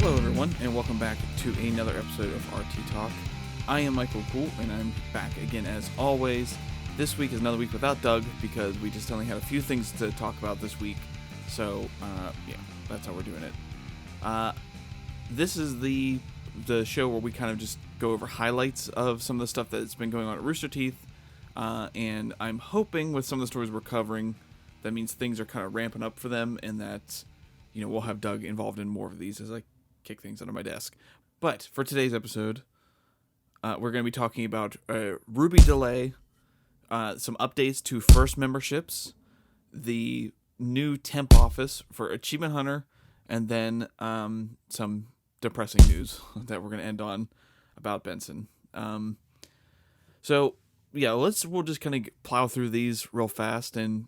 Hello everyone, and welcome back to another episode of RT Talk. I am Michael Poole, and I'm back again as always. This week is another week without Doug, because we just only had a few things to talk about this week. So, that's how we're doing it. This is the show where we kind of just go over highlights of some of the stuff that's been going on at Rooster Teeth. And I'm hoping with some of the stories we're covering, that means things are kind of ramping up for them, and that, we'll have Doug involved in more of these as I kick things under my desk. But for today's episode, we're going to be talking about RWBY delay, some updates to first memberships, the new temp office for Achievement Hunter, and then some depressing news that we're going to end on about Benson. We'll just kind of plow through these real fast and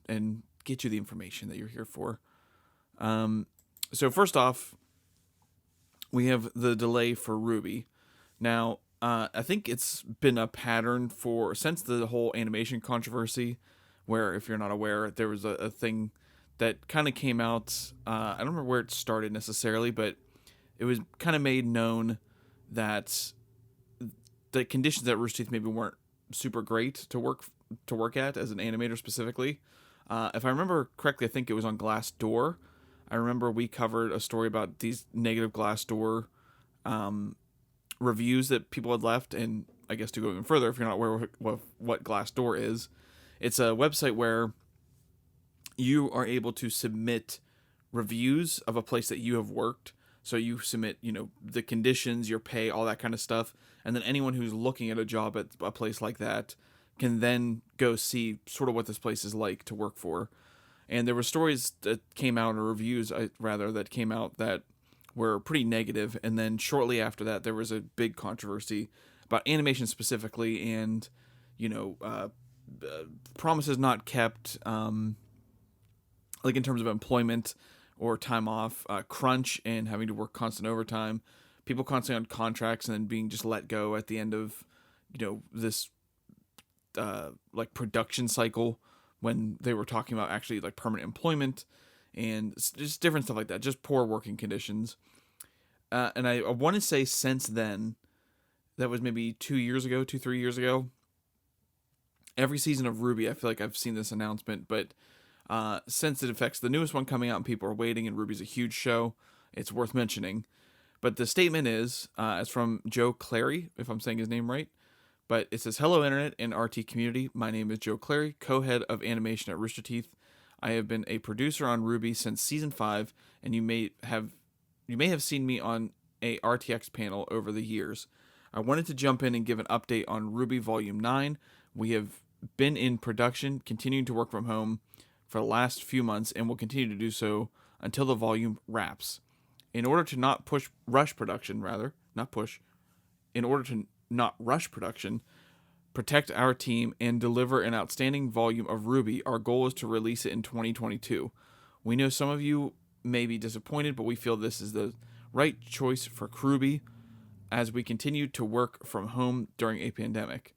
get you the information that you're here for. So first off, we have the delay for RWBY. Now, I think it's been a pattern since the whole animation controversy, where, if you're not aware, there was a thing that kind of came out. I don't remember where it started necessarily, but it was kind of made known that the conditions at Rooster Teeth maybe weren't super great to work at as an animator specifically. If I remember correctly, I think it was on Glassdoor. I remember we covered a story about these negative Glassdoor reviews that people had left, and I guess to go even further, if you're not aware of what Glassdoor is, it's a website where you are able to submit reviews of a place that you have worked. So you submit, the conditions, your pay, all that kind of stuff, and then anyone who's looking at a job at a place like that can then go see sort of what this place is like to work for. And there were stories that came out, or reviews, that came out that were pretty negative. And then shortly after that, there was a big controversy about animation specifically, and, promises not kept, like in terms of employment or time off, crunch and having to work constant overtime, people constantly on contracts and then being just let go at the end of, this, like production cycle, when they were talking about actually like permanent employment and just different stuff like that, just poor working conditions. And I want to say since then, that was maybe 3 years ago, every season of RWBY, I feel like I've seen this announcement, but since it affects the newest one coming out and people are waiting, and RWBY's a huge show, it's worth mentioning. But the statement is, it's from Joe Clary, if I'm saying his name right. But it says, "Hello, Internet and RT community. My name is Joe Clary, co-head of animation at Rooster Teeth. I have been a producer on RWBY since season 5, and you may have seen me on a RTX panel over the years. I wanted to jump in and give an update on RWBY Volume 9. We have been in production, continuing to work from home for the last few months, and will continue to do so until the volume wraps. In order to not rush production, protect our team, and deliver an outstanding volume of RWBY, our goal is to release it in 2022. We know some of you may be disappointed, but we feel this is the right choice for RWBY as we continue to work from home during a pandemic.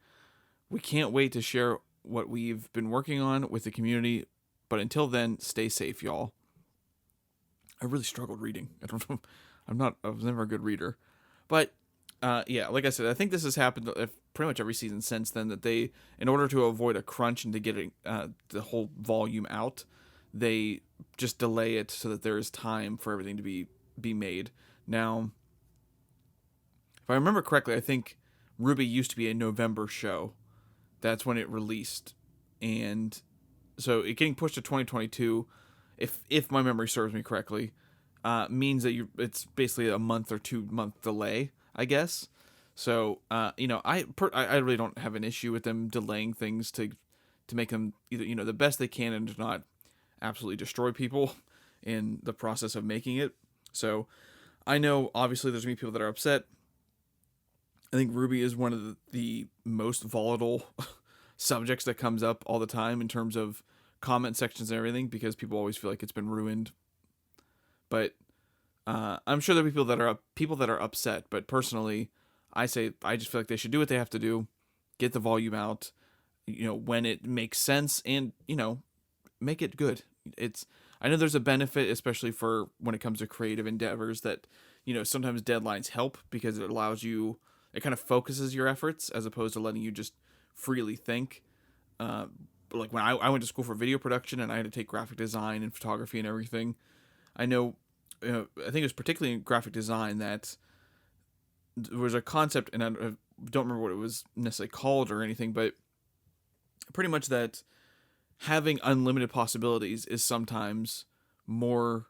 We can't wait to share what we've been working on with the community, but until then, stay safe, y'all." I really struggled reading. I don't know. I was never a good reader. But, like I said, I think this has happened pretty much every season since then, that they, in order to avoid a crunch and to get the whole volume out, they just delay it so that there is time for everything to be made. Now, if I remember correctly, I think RWBY used to be a November show. That's when it released. And so it getting pushed to 2022, if my memory serves me correctly, means that it's basically a month or 2 month delay, I guess. So, I really don't have an issue with them delaying things to make them either, the best they can, and to not absolutely destroy people in the process of making it. So I know obviously there's going to be people that are upset. I think RWBY is one of the most volatile subjects that comes up all the time in terms of comment sections and everything, because people always feel like it's been ruined. But I'm sure there are people that are upset. But personally, I just feel like they should do what they have to do, get the volume out, when it makes sense, and make it good. I know there's a benefit, especially for when it comes to creative endeavors, that sometimes deadlines help because it kind of focuses your efforts as opposed to letting you just freely think. Like when I went to school for video production and I had to take graphic design and photography and everything, I know, I think it was particularly in graphic design that there was a concept, and I don't remember what it was necessarily called or anything, but pretty much that having unlimited possibilities is sometimes more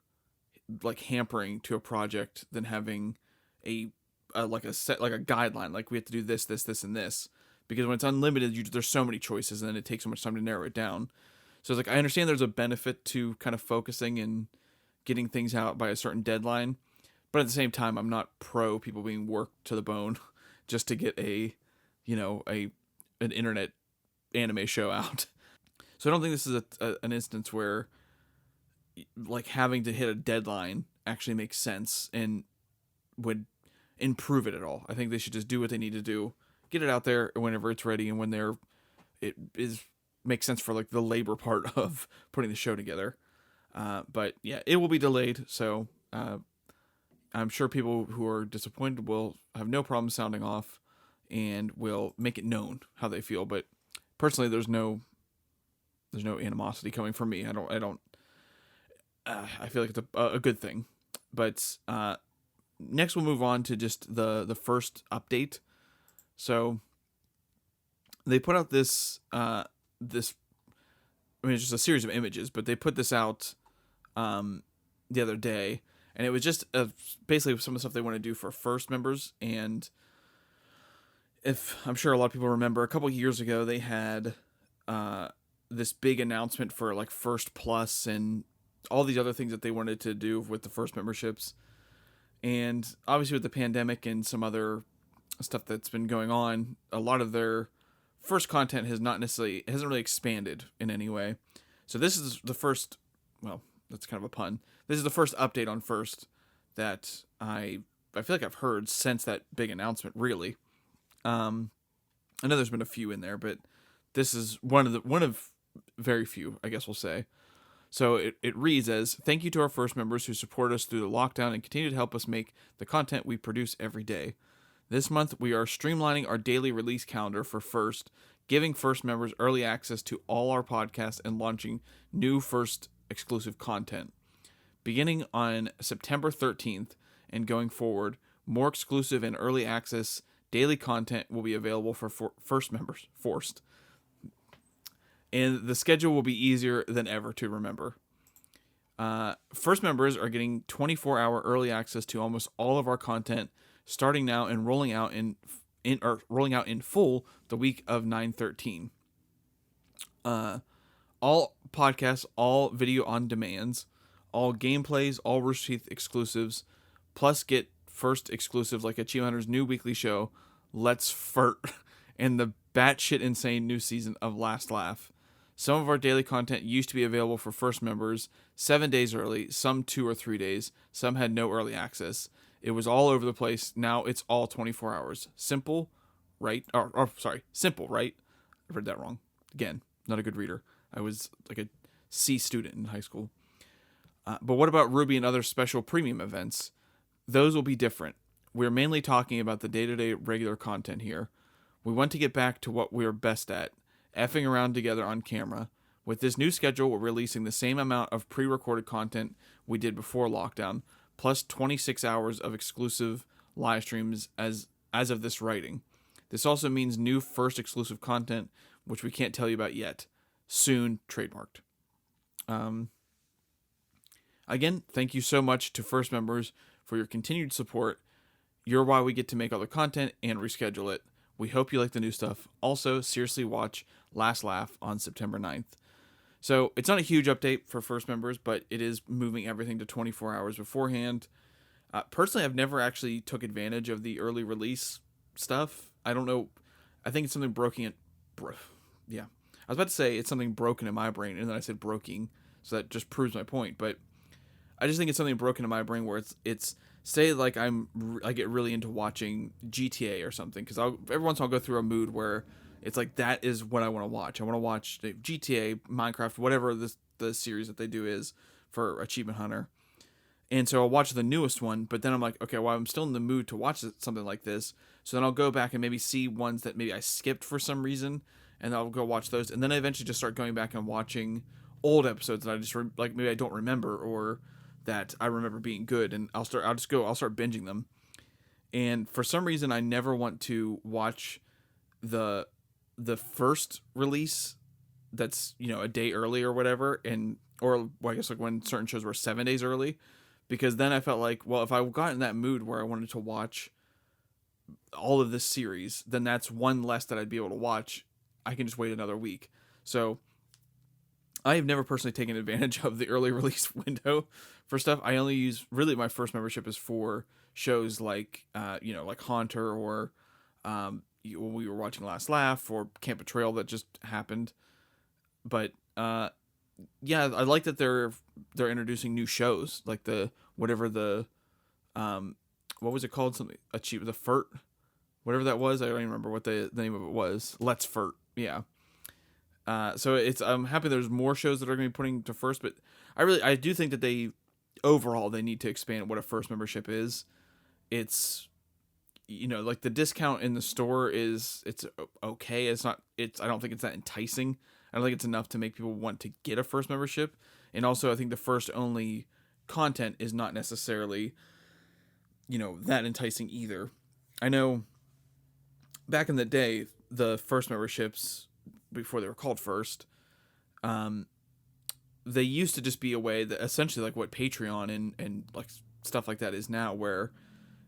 like hampering to a project than having a guideline, like we have to do this, and this, because when it's unlimited, there's so many choices and then it takes so much time to narrow it down. So it's like, I understand there's a benefit to kind of focusing and getting things out by a certain deadline, but at the same time, I'm not pro people being worked to the bone just to get an internet anime show out. So I don't think this is an instance where like having to hit a deadline actually makes sense and would improve it at all. I think they should just do what they need to do, get it out there whenever it's ready, and when makes sense for like the labor part of putting the show together. But yeah, it will be delayed, so I'm sure people who are disappointed will have no problem sounding off and will make it known how they feel. But personally, there's no animosity coming from me. I feel like it's a good thing. But next we'll move on to just the first update. So they put out this it's just a series of images, but they put this out the other day, and it was just basically some of the stuff they want to do for first members. And if I'm sure a lot of people remember, a couple years ago they had this big announcement for like First Plus and all these other things that they wanted to do with the first memberships. And obviously with the pandemic and some other stuff that's been going on, a lot of their first content hasn't really expanded in any way. So this is the first, well, that's kind of a pun. This is the first update on First that I feel like I've heard since that big announcement, really. I know there's been a few in there, but this is one of very few, I guess we'll say. So it reads as, "Thank you to our first members who support us through the lockdown and continue to help us make the content we produce every day. This month, we are streamlining our daily release calendar for First, giving First members early access to all our podcasts and launching new First exclusive content. Beginning on September 13th and going forward, more exclusive and early access daily content will be available for First members, Forced. And the schedule will be easier than ever to remember. First members are getting 24-hour early access to almost all of our content, starting now and rolling out in full the week of 9/13. All podcasts, all video on demands, all gameplays, all Rooster Teeth exclusives, plus get First exclusives like Achievement Hunter's new weekly show, Let's Furt, and the batshit insane new season of Last Laugh. Some of our daily content used to be available for First members 7 days early, some 2 or 3 days, some had no early access. It was all over the place. Now it's all 24 hours. Simple, right? Simple, right? I read that wrong. Again, not a good reader. I was like a C student in high school. But what about RWBY and other special premium events? Those will be different. We're mainly talking about the day-to-day regular content here. We want to get back to what we're best at, effing around together on camera. With this new schedule, we're releasing the same amount of pre-recorded content we did before lockdown, plus 26 hours of exclusive live streams as of this writing. This also means new First exclusive content, which we can't tell you about yet. Soon, trademarked. Again, thank you so much to First members for your continued support. You're why we get to make other content and reschedule it. We hope you like the new stuff. Also, seriously watch Last Laugh on September 9th. So it's not a huge update for First members, but it is moving everything to 24 hours beforehand. Personally, I've never actually took advantage of the early release stuff. I don't know. I think it's something broken. Yeah. I was about to say it's something broken in my brain, and then I said broking, so that just proves my point. But I just think it's something broken in my brain where it's say like I get really into watching GTA or something, because every once in a while I'll go through a mood where it's like that is what I want to watch. I want to watch GTA, Minecraft, whatever the series that they do is for Achievement Hunter. And so I'll watch the newest one, but then I'm like, okay, well, I'm still in the mood to watch something like this. So then I'll go back and maybe see ones that maybe I skipped for some reason, and I'll go watch those. And then I eventually just start going back and watching old episodes that I just like maybe I don't remember, or that I remember being good, and I'll start binging them. And for some reason, I never want to watch the first release that's, a day early or whatever, or I guess like when certain shows were 7 days early, because then I felt like, well, if I got in that mood where I wanted to watch all of this series, then that's one less that I'd be able to watch. I can just wait another week. So I have never personally taken advantage of the early release window for stuff. I only use, really, my first membership is for shows like, like Haunter, or when we were watching Last Laugh, or Camp Betrayal that just happened. But yeah, I like that they're introducing new shows, like what was it called? Something the FERT, whatever that was. I don't even remember what the name of it was. Let's FERT, yeah. So I'm happy there's more shows that are going to be putting to first, but I do think that they need to expand what a first membership is. It's, like the discount in the store it's okay. I don't think it's that enticing. I don't think it's enough to make people want to get a first membership. And also I think the first only content is not necessarily, that enticing either. I know back in the day, the first memberships, before they were called first, they used to just be a way that essentially like what Patreon and like stuff like that is now, where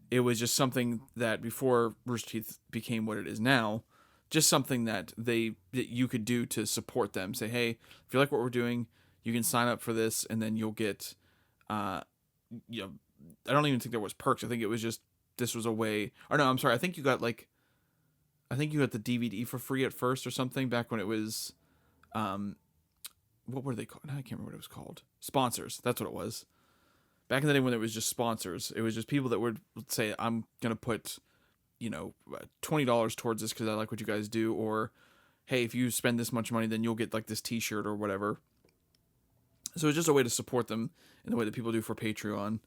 it was just something that before Rooster Teeth became what it is now, just something that you could do to support them. Say, hey, if you like what we're doing, you can sign up for this, and then you'll get, I don't even think there was perks. I think it was just, this was a way, or no, I'm sorry. I think you got the DVD for free at first or something, back when it was, what were they called? I can't remember what it was called. Sponsors. That's what it was. Back in the day when it was just sponsors, it was just people that would say, I'm going to put, $20 towards this because I like what you guys do, or hey, if you spend this much money, then you'll get like this t-shirt or whatever. So it's just a way to support them in the way that people do for Patreon.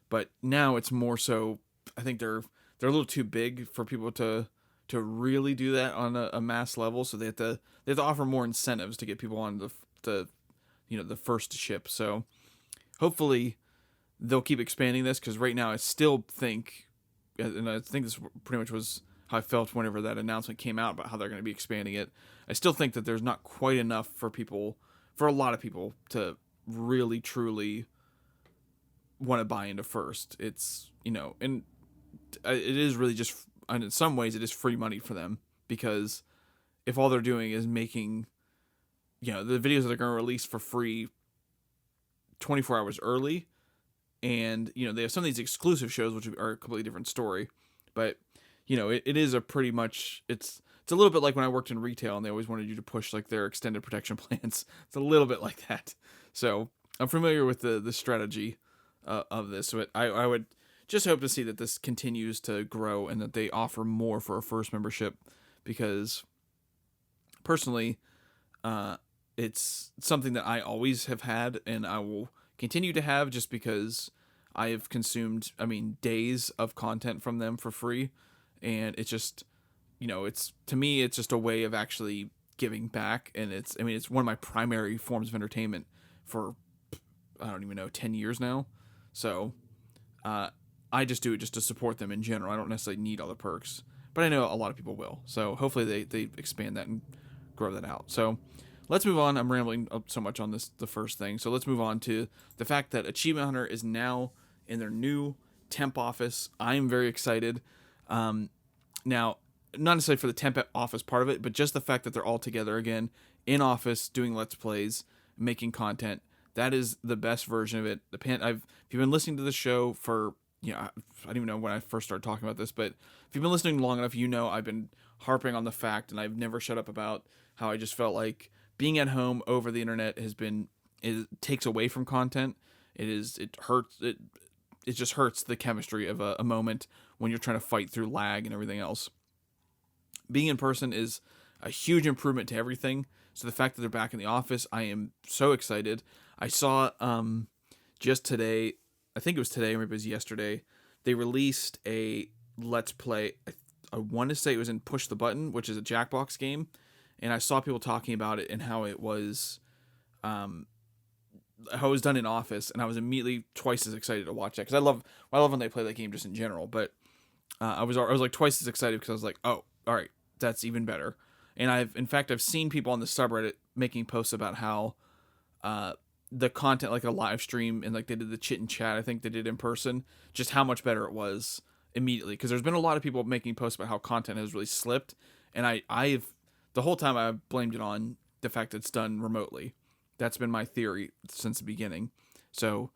But now it's more so, I think they're a little too big for people to really do that on a mass level. So they have to offer more incentives to get people on the first ship. So hopefully they'll keep expanding this, because right now I still think, and I think this pretty much was how I felt whenever that announcement came out about how they're going to be expanding it. I still think that there's not quite enough for a lot of people to really truly want to buy into first. It's, and it is really just, and in some ways it is free money for them, because if all they're doing is making, the videos that they're going to release for free 24 hours early, and, they have some of these exclusive shows, which are a completely different story, but, it is a pretty much, it's a little bit like when I worked in retail and they always wanted you to push like their extended protection plans. It's a little bit like that. So I'm familiar with the strategy of this. So I would just hope to see that this continues to grow and that they offer more for a first membership, because personally, it's something that I always have had and I will continue to have, just because I have consumed, days of content from them for free. And it's just, to me, it's just a way of actually giving back. And it's one of my primary forms of entertainment for, I don't even know, 10 years now. So, I just do it just to support them in general. I don't necessarily need all the perks, but I know a lot of people will. So hopefully they expand that and grow that out. So let's move on. I'm rambling so much on the first thing. So let's move on to the fact that Achievement Hunter is now in their new temp office. I'm very excited. Now, not necessarily for the temp office part of it, but just the fact that they're all together again in office doing Let's Plays, making content. That is the best version of it. If you've been listening to the show for, I don't even know when I first started talking about this, but if you've been listening long enough, I've been harping on the fact, and I've never shut up about how I just felt like being at home over the internet it takes away from content. It hurts. It just hurts the chemistry of a moment when you're trying to fight through lag and everything else. Being in person is a huge improvement to everything. So the fact that they're back in the office, I am so excited. I saw just today I think it was today or maybe it was yesterday, they released a Let's Play. I want to say it was in Push the Button, which is a Jackbox game, and I saw people talking about it and how it was, how it was done in Office, and I was immediately twice as excited to watch that because I love when they play that game just in general. But I was like twice as excited because I was like, oh, all right, that's even better. And I've seen people on the subreddit making posts about how the content, like a live stream, and like they did the chit and chat, I think they did in person, just how much better it was immediately. Because there's been a lot of people making posts about how content has really slipped, and I've the whole time I blamed it on the fact that it's done remotely. That's been my theory since the beginning. So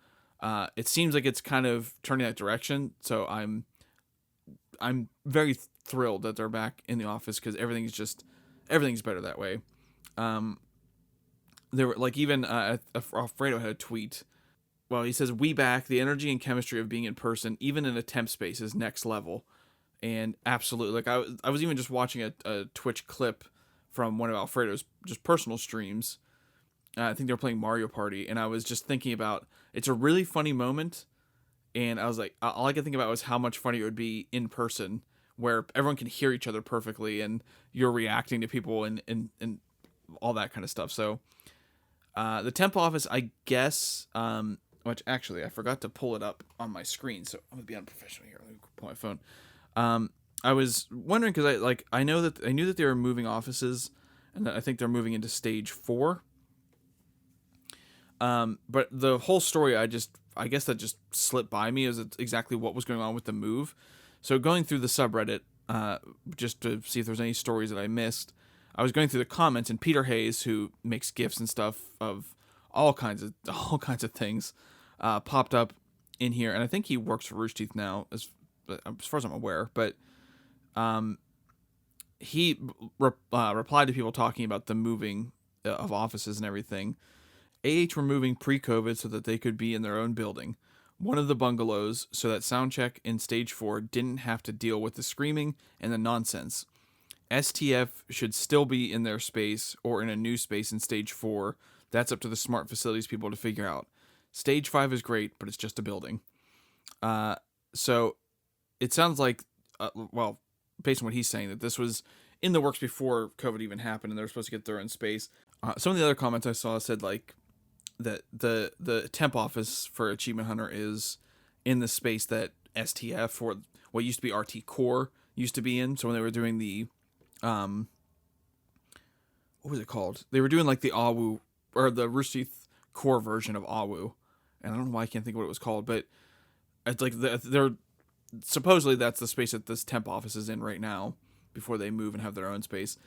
it seems like it's kind of turning that direction. So I'm very thrilled that they're back in the office because everything's better that way. There were like even Alfredo had a tweet. Well, he says, "We back. The energy and chemistry of being in person, even in a temp space, is next level." And absolutely, like I was even just watching a Twitch clip from one of Alfredo's just personal streams. I think they were playing Mario Party, and I was just thinking about it's a really funny moment, and I was like, all I could think about was how much funnier it would be in person, where everyone can hear each other perfectly, and you're reacting to people and all that kind of stuff. So. The temp office, I guess, which actually I forgot to pull it up on my screen, so I'm gonna be unprofessional here. Let me pull my phone. I was wondering because I knew that they were moving offices, and I think they're moving into stage 4. But the whole story, I guess that just slipped by me as exactly what was going on with the move. So going through the subreddit, just to see if there's any stories that I missed. I was going through the comments, and Peter Hayes, who makes GIFs and stuff of all kinds of things, popped up in here, and I think he works for Rooster Teeth now, as far as I'm aware. But he replied to people talking about the moving of offices and everything. AH were moving pre-COVID so that they could be in their own building, one of the bungalows, so that soundcheck in stage 4 didn't have to deal with the screaming and the nonsense. STF should still be in their space or in a new space in stage 4. That's up to the smart facilities people to figure out. Stage 5 is great, but it's just a building. So it sounds like, well, based on what he's saying, that this was in the works before COVID even happened, and they were supposed to get their own space. Some of the other comments I saw said like that the temp office for Achievement Hunter is in the space that STF, or what used to be RT Core, used to be in. So when they were doing the what was it called? They were doing like the AWU, or the Rooster Teeth core version of AWU, and I don't know why I can't think of what it was called, but it's like they're supposedly that's the space that this temp office is in right now before they move and have their own space.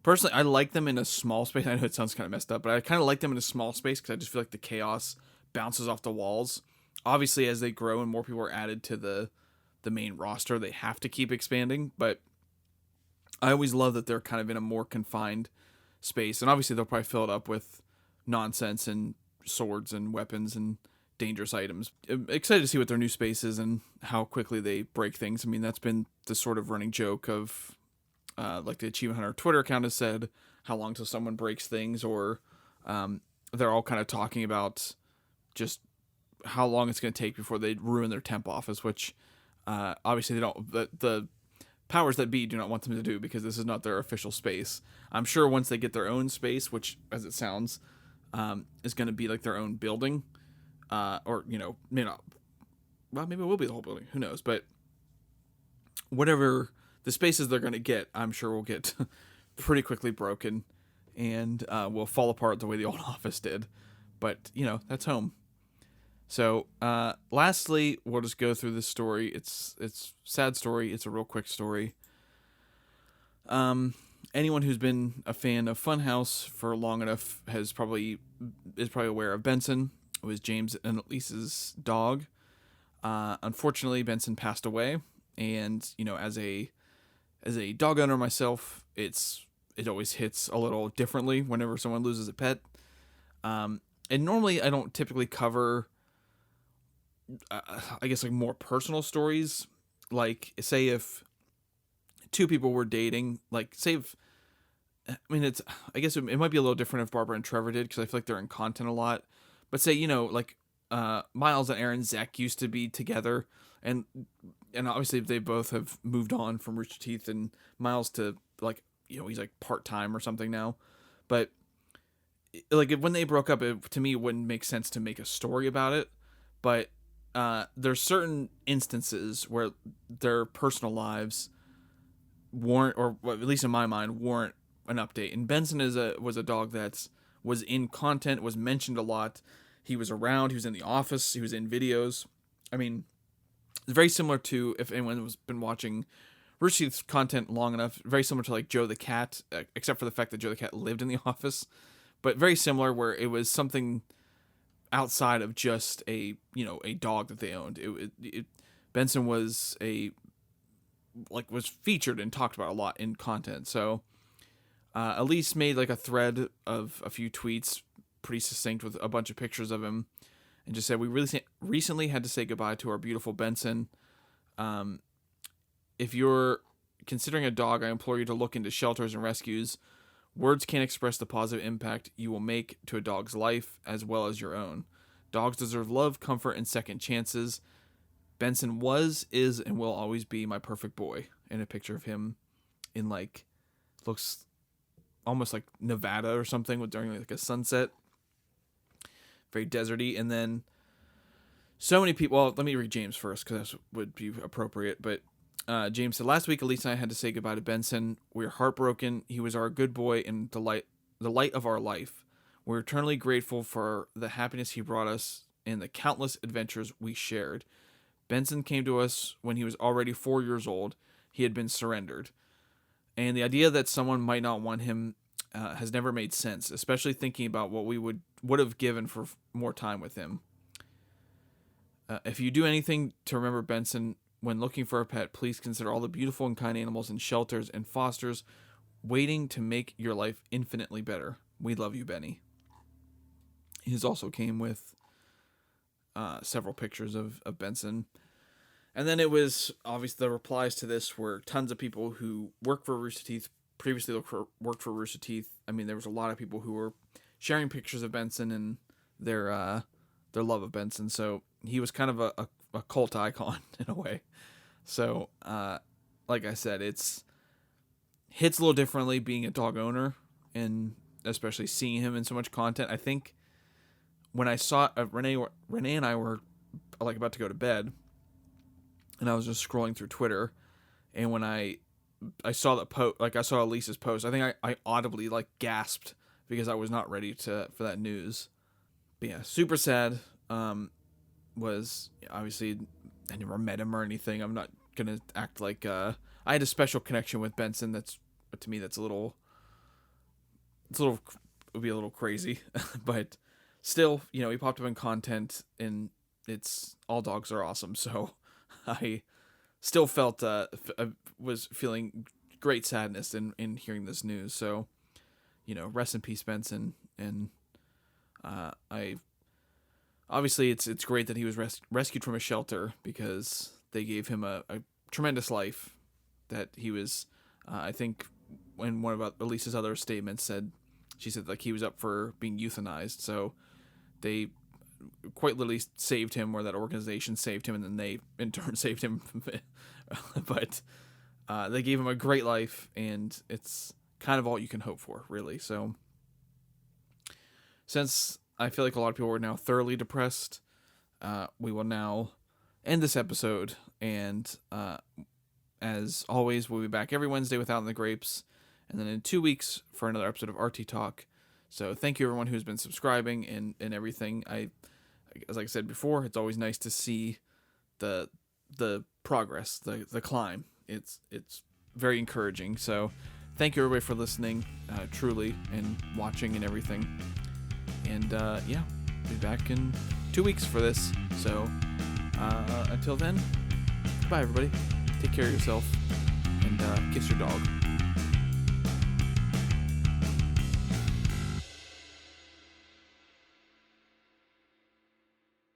Personally, I like them in a small space. I know it sounds kind of messed up, but I kind of like them in a small space because I just feel like the chaos bounces off the walls. Obviously, as they grow and more people are added to the main roster, they have to keep expanding, but I always love that they're kind of in a more confined space, and obviously they'll probably fill it up with nonsense and swords and weapons and dangerous items. I'm excited to see what their new space is and how quickly they break things. I mean, that's been the sort of running joke of, like the Achievement Hunter Twitter account has said, how long till someone breaks things, or they're all kind of talking about just how long it's going to take before they ruin their temp office, which obviously they don't. The powers that be do not want them to do because this is not their official space. I'm sure once they get their own space, which, as it sounds, is going to be like their own building, or, you know, maybe not. Well, maybe it will be the whole building. Who knows? But whatever the spaces they're going to get, I'm sure will get pretty quickly broken and will fall apart the way the old office did. But, you know, that's home. So, lastly, we'll just go through this story. It's a sad story. It's a real quick story. Anyone who's been a fan of Funhouse for long enough is probably aware of Benson. It was James and Elise's dog. Unfortunately, Benson passed away, and you know, as a dog owner myself, it always hits a little differently whenever someone loses a pet. And normally, I don't typically cover, I guess, like more personal stories. Like, say if two people were dating, like, say if, I mean, I guess it might be a little different if Barbara and Trevor did, because I feel like they're in content a lot. But say, you know, like, Miles and Aaron Zek used to be together, and obviously they both have moved on from Rooster Teeth, and Miles to like, he's like part-time or something now, but like when they broke up, to me it wouldn't make sense to make a story about it, but there's certain instances where their personal lives warrant, or at least in my mind, warrant an update. And Benson was a dog that was in content, was mentioned a lot. He was around, he was in the office, he was in videos. I mean, it's very similar to, if anyone has been watching Rooster Teeth's content long enough, very similar to like Joe the Cat, except for the fact that Joe the Cat lived in the office, but very similar, where it was something outside of just a dog that they owned. Benson was was featured and talked about a lot in content. So Elise made like a thread of a few tweets, pretty succinct, with a bunch of pictures of him, and just said, "We really recently had to say goodbye to our beautiful Benson. If you're considering a dog, I implore you to look into shelters and rescues. Words can't express the positive impact you will make to a dog's life as well as your own. Dogs deserve love, comfort, and second chances. Benson was, is, and will always be my perfect boy." And a picture of him in like, looks almost like Nevada or something, during like a sunset. Very deserty. And then so many people, well, let me read James first, because that would be appropriate. But James said, "Last week, Elise and I had to say goodbye to Benson. We are heartbroken. He was our good boy and the light of our life. We're eternally grateful for the happiness he brought us and the countless adventures we shared. Benson came to us when he was already 4 years old. He had been surrendered. And the idea that someone might not want him has never made sense, especially thinking about what we would have given for more time with him. If you do anything to remember Benson when looking for a pet, please consider all the beautiful and kind animals in shelters and fosters waiting to make your life infinitely better. We love you, Benny." His also came with several pictures of Benson. And then it was obvious the replies to this were tons of people who work for Rooster Teeth, previously worked for Rooster Teeth. I mean, there was a lot of people who were sharing pictures of Benson and their love of Benson. So he was kind of a cult icon in a way. So, like I said, hits a little differently being a dog owner, and especially seeing him in so much content. I think when I saw Renee and I were like about to go to bed, and I was just scrolling through Twitter, and when I saw that post, like I saw Elise's post, I think I audibly like gasped, because I was not ready for that news. But yeah, super sad. Was obviously, I never met him or anything. I'm not gonna act like I had a special connection with Benson. That's, to me, that's would be a little crazy, but still, he popped up in content, and it's all dogs are awesome. So I still felt was feeling great sadness in hearing this news. So, rest in peace, Benson. And obviously it's great that he was rescued from a shelter, because they gave him a tremendous life. That he was, I think, in one of Elise's other statements she said like he was up for being euthanized. So they quite literally saved him, or that organization saved him, and then they in turn saved him. But they gave him a great life, and it's kind of all you can hope for, really. So since I feel like a lot of people are now thoroughly depressed, we will now end this episode. And as always, we'll be back every Wednesday with Out in the Grapes, and then in 2 weeks for another episode of RT Talk. So thank you, everyone who's been subscribing and everything. As I said before, it's always nice to see the progress, the climb. It's very encouraging. So thank you, everybody, for listening, truly, and watching and everything. And yeah, be back in 2 weeks for this. So until then, bye, everybody. Take care of yourself, and kiss your dog.